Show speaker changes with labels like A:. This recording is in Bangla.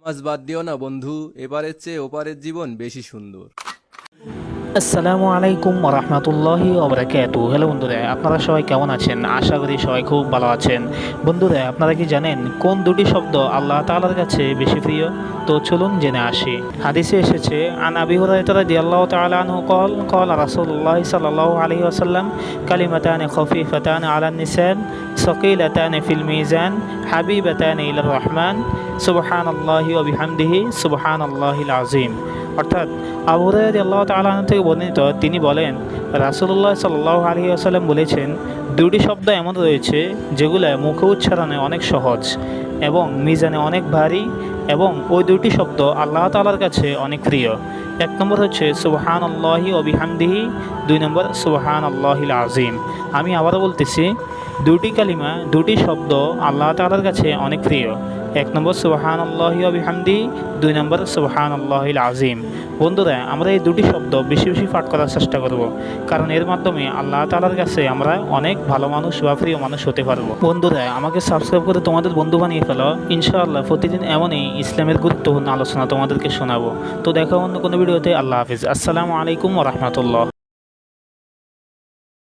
A: নামাজ বাদ দিও না বন্ধু, এবারের চেয়ে ওপারের জীবন বেশি সুন্দর।
B: আসসালামু আলাইকুম ওরহমতুল্লাহি ওবরাকাতু। হ্যালো বন্ধুরা, আপনারা সবাই কেমন আছেন? আশা করি সবাই খুব ভালো আছেন। বন্ধুরা, আপনারা কি জানেন কোন দুটি শব্দ আল্লাহ তাআলার কাছে বেশি প্রিয়? তো চলুন জেনে আসি। হাদিসে এসেছে, আন আবি হুরায়রা রাদিয়াল্লাহু তাআলা আনহু ক্বাল রাসূলুল্লাহ সাল্লাল্লাহু আলাইহি ওয়াসাল্লাম কালিমাতানি খাফীফাতানি আলান নিসান সাকিলাতানি ফিল মিজান হাবিবাতানি ইলার রহমান সুবহানাল্লাহি ওয়া বিহামদিহি সুবহানাল্লাহিল আযীম। অর্থাৎ আবু হুরায়রা রাদিয়াল্লাহু তাআলা আনহু থেকে বর্ণিত, তিনি বলেন রাসূলুল্লাহ সাল্লাল্লাহু আলাইহি ওয়াসাল্লাম বলেছেন, দুটি শব্দ এমন রয়েছে যেগুলো মুখে উচ্চারণে অনেক সহজ এবং মিজানে অনেক ভারী, এবং ওই দুটি শব্দ আল্লাহ তাআলার কাছে অনেক প্রিয়। এক নম্বর হচ্ছে সুবহানাল্লাহি ওয়া বিহামদিহি, দুই নম্বর সুবহানাল্লাহিল আযীম। আমি আবারও বলতেছি, দুটি কালিমা, দুটি শব্দ আল্লাহ তাআলার কাছে অনেক প্রিয়। এক নম্বর সুবহানাল্লাহি ওয়া বিহামদিহি, দুই নম্বর সুবহানাল্লাহিল আযীম। বন্ধুরা, আমরা এই দুটি শব্দ বেশি বেশি পাঠ করার চেষ্টা করব, কারণ এর মাধ্যমে আল্লাহ তাআলার কাছে আমরা অনেক ভালো মানুষ বা প্রিয় মানুষ হতে পারবো। বন্ধুরা, আমাকে সাবস্ক্রাইব করে তোমাদের বন্ধু বানিয়ে ফেলো। ইনশাআল্লাহ প্রতিদিন এমনই ইসলামের গুরুত্বপূর্ণ আলোচনা তোমাদেরকে শোনাবো। তো দেখা অন্য কোনো ভিডিওতে। আল্লাহ হাফিজ। আসসালামু আলাইকুম ওয়া রাহমাতুল্লাহ।